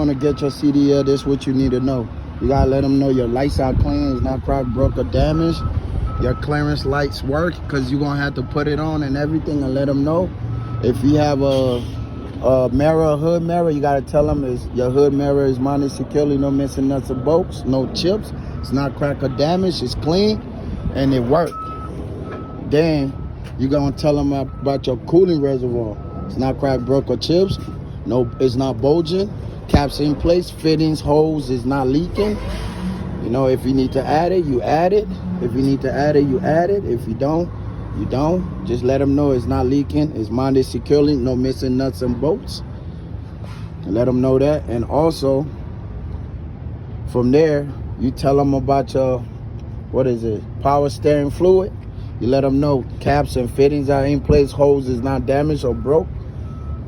Want to get your CDL, this is what you need to know. You gotta let them know your lights are clean, it's not cracked, broke, or damaged. Your clearance lights work, because you're gonna have to put it on and everything, and let them know. If you have a mirror, a hood mirror, you gotta tell them your hood mirror is mounted securely, no missing nuts or bolts, no chips, it's not cracked or damaged, it's clean, and it worked. Then you're gonna tell them about your cooling reservoir. It's not cracked, broke, or chips. No, it's not bulging. Caps in place. Fittings, hose is not leaking. You know, if you need to add it, you add it. If you need to add it, you add it. If you don't, you don't. Just let them know it's not leaking. It's mounted securely. No missing nuts and bolts. And let them know that. And also, from there, you tell them about your, power steering fluid. You let them know caps and fittings are in place. Hose is not damaged or broke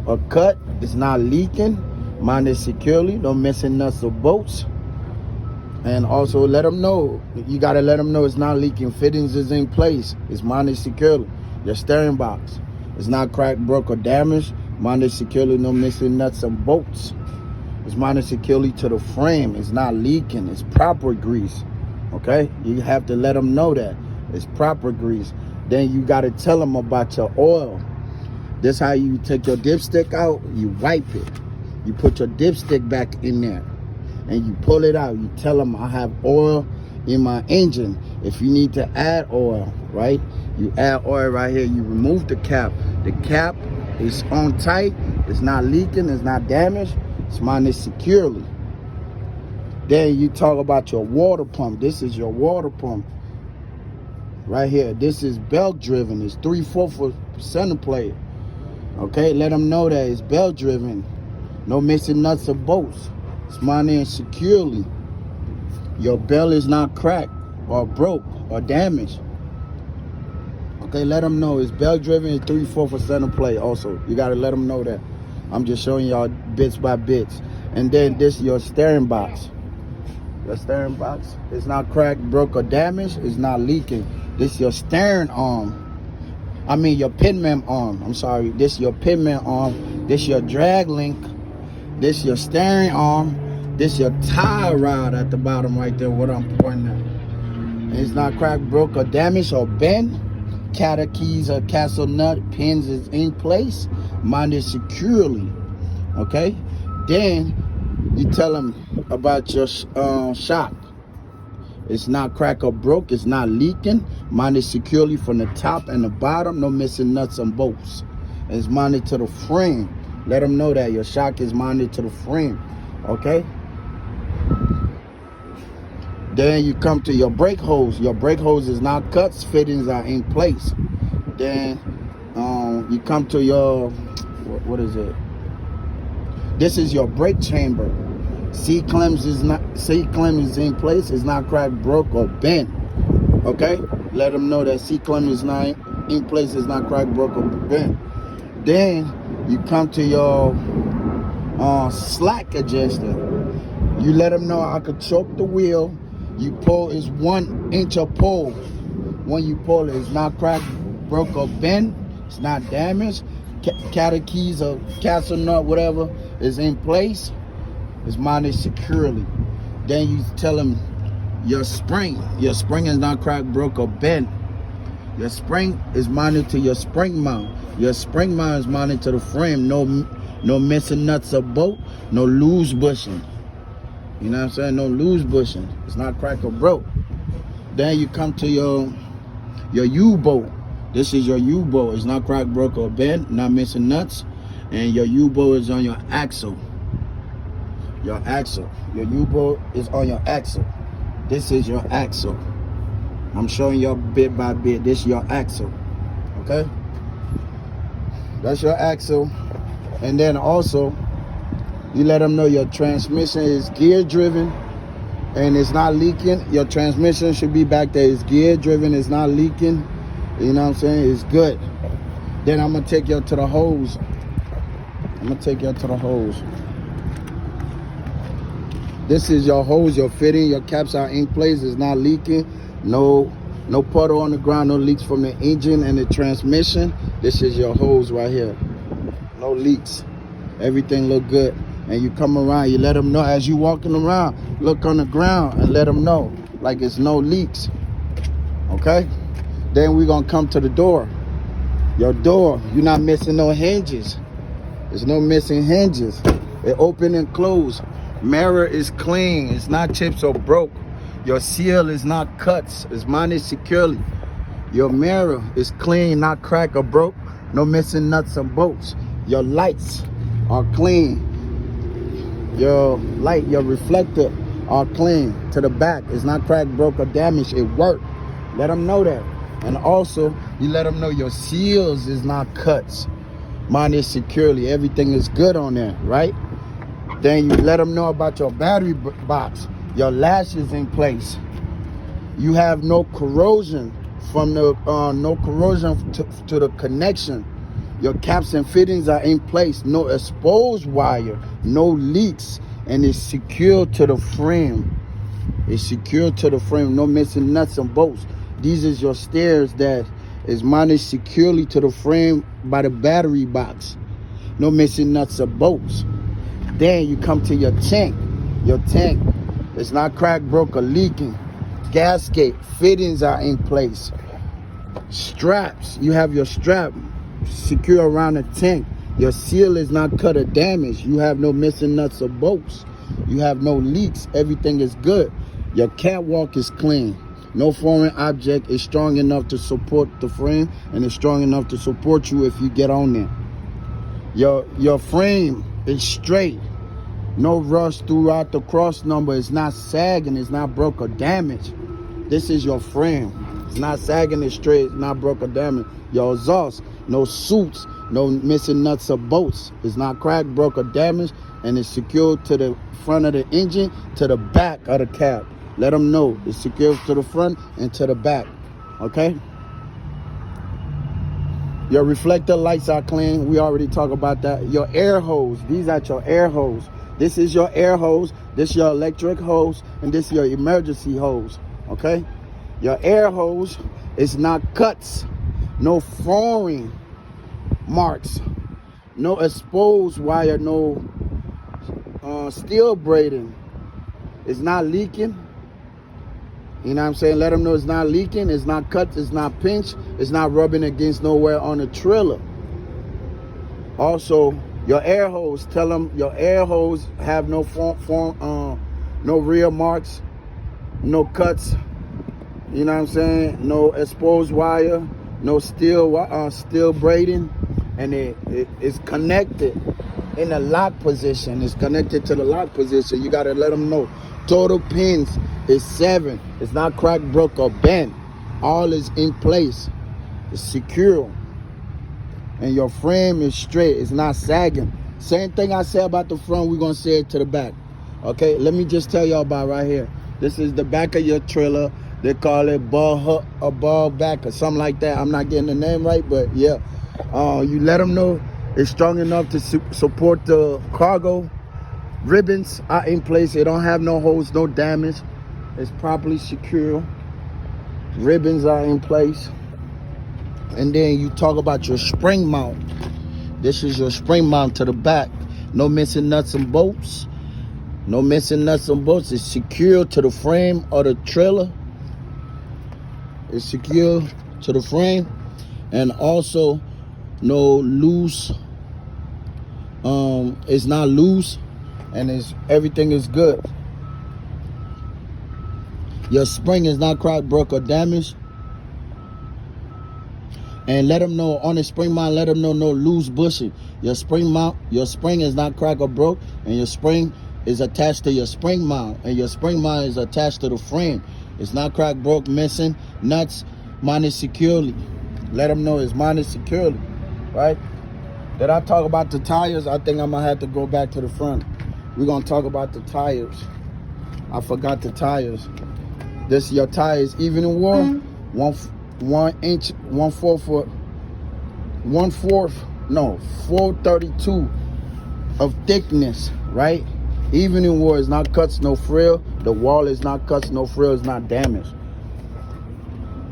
or cut. It's not leaking. Mounted securely. No missing nuts or bolts. And also let them know, you got to let them know it's not leaking. Fittings is in place. It's mounted securely. Your steering box is not cracked, broke, or damaged. Mounted securely. No missing nuts and bolts. It's mounted securely to the frame. It's not leaking. It's proper grease. Okay? You have to let them know that. It's proper grease. Then you got to tell them about your oil. This how you take your dipstick out. You wipe it. You put your dipstick back in there. And you pull it out. You tell them I have oil in my engine. If you need to add oil, right? You add oil right here. You remove the cap. The cap is on tight. It's not leaking. It's not damaged. It's mounted securely. Then you talk about your water pump. This is your water pump. Right here. This is belt driven. It's 3/4 center plate. Okay, let them know that it's belt driven. No missing nuts or bolts. It's mounted securely. Your belt is not cracked or broke or damaged. Okay, let them know it's belt driven. It's 3/4 center plate. Also, you gotta let them know that. I'm just showing y'all bits by bits. And then this is your steering box. Your steering box is not cracked, broke, or damaged. It's not leaking. This is your steering arm. Your pitman arm. I'm sorry. This is your pitman arm. This is your drag link. This is your steering arm. This is your tie rod at the bottom right there, what I'm pointing at. It's not cracked, broke, or damaged, or bent. Catter keys or castle nut pins is in place. Mounted securely. Okay? Then you tell them about your shock. It's not cracked or broke. It's not leaking. Mounted securely from the top and the bottom. No missing nuts and bolts. It's mounted to the frame. Let them know that your shock is mounted to the frame. Okay? Then you come to your brake hose. Your brake hose is not cut. Fittings are in place. Then you come to your, what is it? This is your brake chamber. C-clamp is in place. It's not cracked, broke, or bent. Okay? Let them know that C-clamp is not in place. It's not cracked, broke, or bent. Then you come to your slack adjuster. You let them know I could choke the wheel. You pull is 1 inch of pull. When you pull it, it's not cracked, broke, or bent. It's not damaged. Catter keys or castle nut, whatever, is in place. It's mounted securely. Then you tell them your spring. Your spring is not cracked, broke, or bent. Your spring is mounted to your spring mount. Your spring mount is mounted to the frame. No missing nuts or bolt. No loose bushing. You know what I'm saying? No loose bushing. It's not cracked or broke. Then you come to your U-bolt. This is your U-bolt. It's not cracked, broke, or bent. Not missing nuts. And your U-bolt is on your axle. Your axle. Your U-bolt is on your axle. This is your axle. I'm showing you bit by bit. This is your axle. Okay? That's your axle. And then also, you let them know your transmission is gear driven and it's not leaking. Your transmission should be back there. It's gear driven. It's not leaking. You know what I'm saying? It's good. Then I'm going to take you to the hose. This is your hose, your fitting. Your caps are in place. It's not leaking. No puddle on the ground. No leaks from the engine and the transmission. This is your hose right here. No leaks. Everything look good. and you come around, you let them know as you walking around, look on the ground and let them know like it's no leaks. Okay, then we're gonna come to the door. Your door, you're not missing no hinges. There's no missing hinges. It open and close. Mirror is clean. It's not chips or broke. Your seal is not cuts. It's mounted securely. Your mirror is clean, not cracked or broke. No missing nuts and bolts. Your lights are clean. Your light, your reflector are clean to the back. It's not cracked, broke, or damaged. It worked. Let them know that. And also, you let them know your seals is not cuts. Mine is securely. Everything is good on there, right? Then you let them know about your battery box. Your latch is in place. You have no corrosion from the to the connection. Your caps and fittings are in place. No exposed wire, no leaks, and it's secure to the frame. It's secure to the frame. No missing nuts and bolts. These is your stairs that is mounted securely to the frame by the battery box. No missing nuts or bolts. Then you come to your tank. Your tank is not cracked, broke, or leaking. Gasket fittings are in place. Straps, you have your strap secure around the tank. Your seal is not cut or damaged. You have no missing nuts or bolts. You have no leaks. Everything is good. Your catwalk is clean. No foreign object is strong enough to support the frame, and it's strong enough to support you if you get on there. Your frame is straight. No rust throughout the cross number. It's not sagging. It's not broke or damaged. This is your frame. It's not sagging. It's straight. It's not broke or damaged. Your exhaust, no suits, no missing nuts or bolts. It's not cracked, broke, or damaged, and it's secured to the front of the engine, to the back of the cab. Let them know it's secure to the front and to the back. Okay? Your reflector lights are clean. We already talked about that. Your air hose. These are your air hose. This is your air hose. This is your electric hose. And this is your emergency hose. Okay? Your air hose is not cuts. No foreign marks. No exposed wire. No steel braiding. It's not leaking. You know what I'm saying? Let them know it's not leaking, it's not cut, it's not pinched, it's not rubbing against nowhere on the trailer. Also, your air hose, tell them your air hose have no no rear marks, no cuts, you know what I'm saying? No exposed wire, no steel braiding, and it's connected in the lock position. It's connected to the lock position. You gotta let them know. Total pins is 7. It's not cracked, broke, or bent. All is in place. It's secure. And your frame is straight. It's not sagging. Same thing I said about the front, we're going to say it to the back. Okay, let me just tell y'all about right here. This is the back of your trailer. They call it ball back or something like that. I'm not getting the name right, but yeah. You let them know it's strong enough to support the cargo. Ribbons are in place. They don't have no holes, no damage. It's properly secure. Ribbons are in place. And then you talk about your spring mount. This is your spring mount to the back. No missing nuts and bolts. No missing nuts and bolts. It's secure to the frame of the trailer. It's secure to the frame. And also no loose. It's not loose. And everything is good. Your spring is not cracked, broke, or damaged. And let them know on the spring mount, let them know no loose bushing. Your spring is not cracked or broke, and your spring is attached to your spring mount, and your spring mount is attached to the frame. It's not cracked, broke, missing nuts, mounted securely. Let them know it's mounted securely, right? Did I talk about the tires? I think I'm gonna have to go back to the front. We're gonna talk about the tires. I forgot the tires. This your tires even in war. 432 of thickness, right? Even in war, it's not cuts, no frill. The wall is not cuts, no frill, it's not damaged.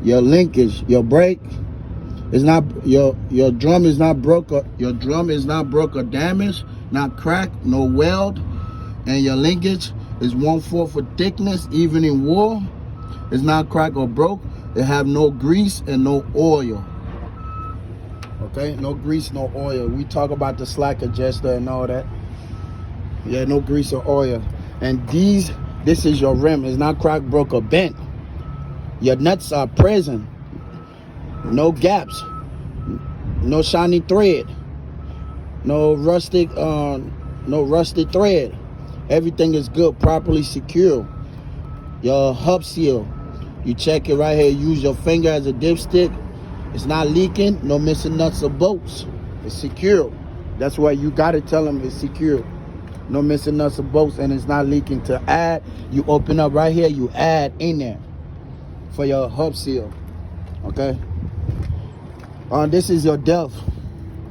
Your linkage, your brake is not your drum is not broke or damaged. not crack, no weld, and your linkage is 1/4 for thickness, even in war. It's not cracked or broke. It have no grease and no oil. Okay, no grease, no oil. We talk about the slack adjuster and all that. Yeah, no grease or oil. And this is your rim. It's not cracked, broke, or bent. Your nuts are present. No gaps. No shiny thread. No rusted thread. Everything is good, properly secure. Your hub seal, you check it right here. Use your finger as a dipstick. It's not leaking. No missing nuts or bolts. It's secure. That's why you gotta tell them it's secure. No missing nuts or bolts, and it's not leaking. To add, you open up right here. You add in there for your hub seal. Okay. This is your depth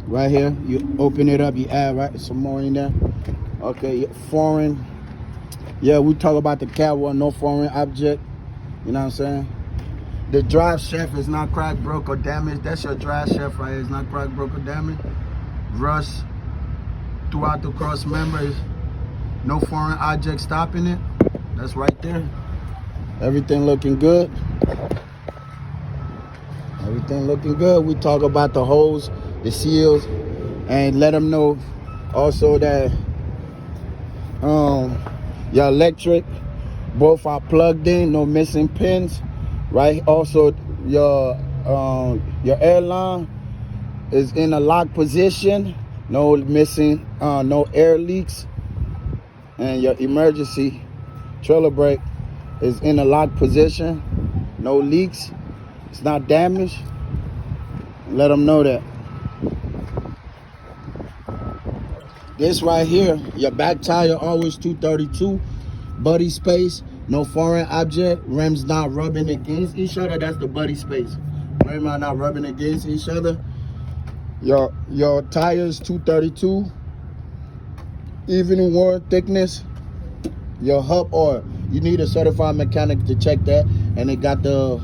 right here. You open it up. You add some more in there. Okay. Foreign. Yeah, we talk about the catwalk. No foreign object. You know what I'm saying? The drive shaft is not cracked, broke, or damaged. That's your drive shaft right here. It's not cracked, broke, or damaged. Rust throughout the cross members. No foreign object stopping it. That's right there. Everything looking good. Everything looking good. We talk about the holes, the seals, and let them know also that your electric, both are plugged in, no missing pins. Right. Also, your airline is in a locked position. No missing, no air leaks, and your emergency trailer brake is in a locked position. No leaks. It's not damaged. Let them know that. This right here, your back tire always 232, buddy space. No foreign object. Rims not rubbing against each other. That's the buddy space. Rims are not rubbing against each other. Your tires 232. Even worn thickness. Your hub oil. You need a certified mechanic to check that. And it got the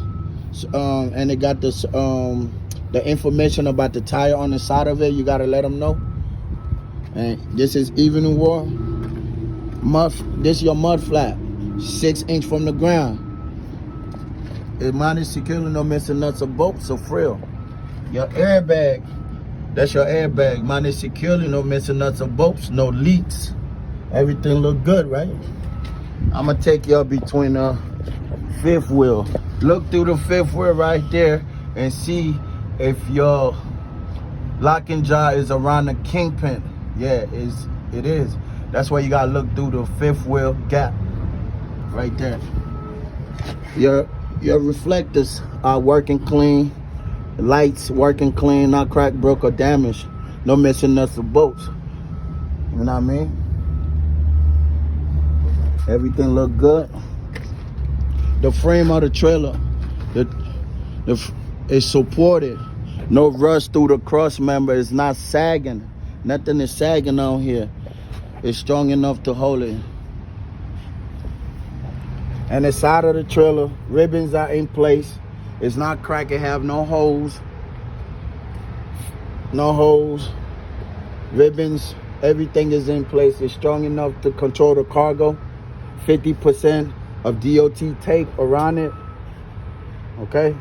information about the tire on the side of it. You gotta let them know. And this is even war. This is your mud flap. 6 inch from the ground. Mine is securely, no missing nuts or bolts or frill. Your airbag, that's your airbag. Mine is securely, no missing nuts or bolts, no leaks. Everything look good, right? I'm gonna take you up between the fifth wheel. Look through the fifth wheel right there and see if your locking jar is around the kingpin. Yeah, it is. That's why you gotta look through the fifth wheel gap. Right there. Your reflectors are working clean. Lights working clean, not cracked, broke, or damaged. No missing nuts or bolts. You know what I mean? Everything look good. The frame of the trailer is supported. No rust through the cross member. It's not sagging. Nothing is sagging on here. It's strong enough to hold it. And the side of the trailer, ribbons are in place. It's not cracked. It have no holes. No holes. Ribbons. Everything is in place. It's strong enough to control the cargo. 50% of DOT tape around it. Okay?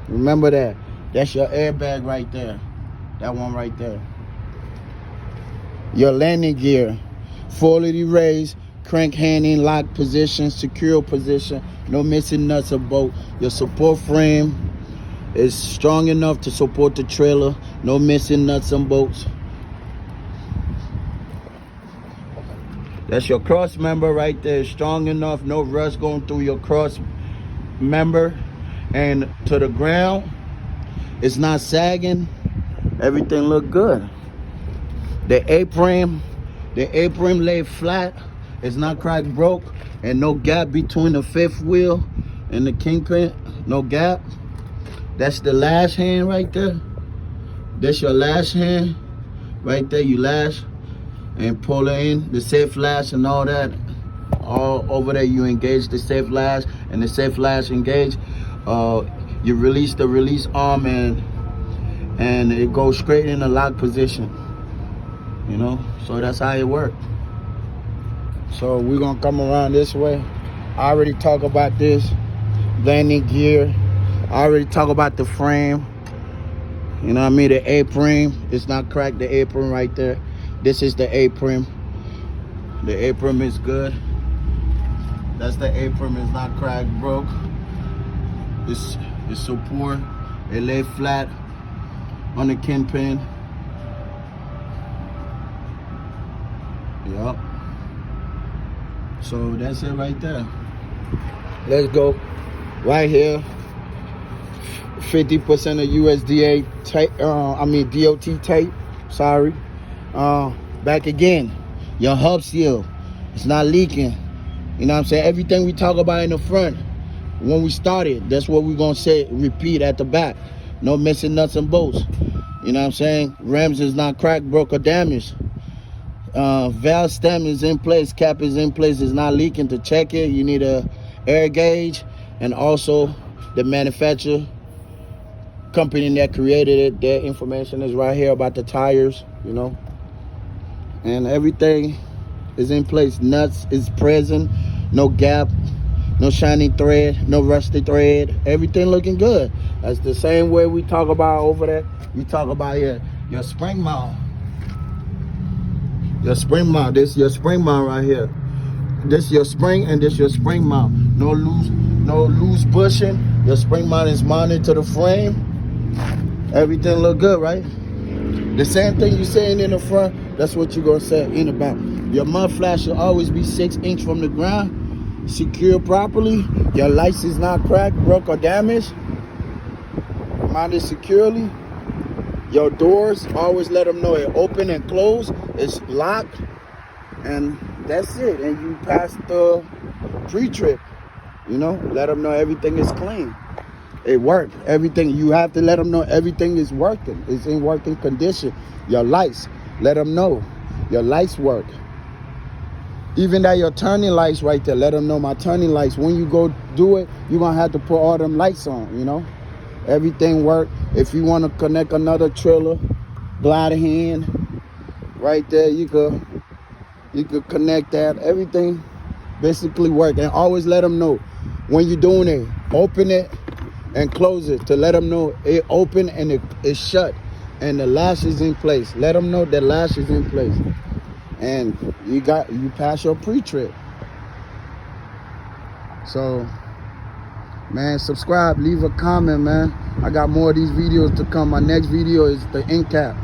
Remember that. That's your airbag right there. That one right there. Your landing gear. Fully raised. Crank hand in lock position, secure position, no missing nuts or bolt. Your support frame is strong enough to support the trailer, no missing nuts and bolts. That's your cross member right there, strong enough, no rust going through your cross member and to the ground. It's not sagging. Everything look good. The apron lay flat. It's not cracked, broke, and no gap between the fifth wheel and the kingpin. No gap. That's the lash hand right there. That's your lash hand right there. You lash and pull it in. The safe lash and all that. All over there, you engage the safe lash, and the safe lash engage. You release the release arm, and it goes straight in the lock position. you know. So that's how it works. So we're gonna come around this way. I already talked about this landing gear. I already talked about the frame. You know what I mean? The apron, it's not cracked, the apron right there. This is the apron. The apron is good. That's the apron, it's not cracked, broke. It's support. It lay flat on the kingpin. Yup. So that's it right there. Let's go. Right here. 50% of USDA tape, DOT tape. Sorry. Back again. Your hub seal. It's not leaking. You know what I'm saying? Everything we talk about in the front, when we started, that's what we're gonna say, repeat at the back. No missing nuts and bolts. You know what I'm saying? Rims is not cracked, broke, or damaged. Valve stem is in place, cap is in place, it's not leaking. To check it, you need a air gauge, and also the manufacturer company that created it, their information is right here about the tires, you know, and everything is in place. Nuts is present, no gap, no shiny thread, no rusty thread, everything looking good. That's the same way we talk about over there. We talk about your spring mount. Your spring mount, this your spring mount right here. This your spring and this your spring mount. No loose bushing. Your spring mount is mounted to the frame. Everything look good, right? The same thing you saying in the front, that's what you're gonna say in the back. Your mud flash should always be 6 inches from the ground, secure properly. Your lights is not cracked, broke, or damaged. Mounted securely. Your doors, always let them know it open and close, it's locked, and that's it. And you pass the pre-trip, you know, let them know everything is clean. It worked. Everything, you have to let them know everything is working. It's in working condition. Your lights, let them know your lights work. Even that your turning lights right there, let them know my turning lights. When you go do it, you're gonna have to put all them lights on, you know. Everything work. If you want to connect another trailer, glide hand, right there, you could connect that. Everything basically work. And always let them know when you're doing it, open it and close it to let them know it open and it's shut, and the latch is in place. Let them know the latch is in place, and you pass your pre-trip. So, man, subscribe, leave a comment, man. I got more of these videos to come. My next video is the end cap.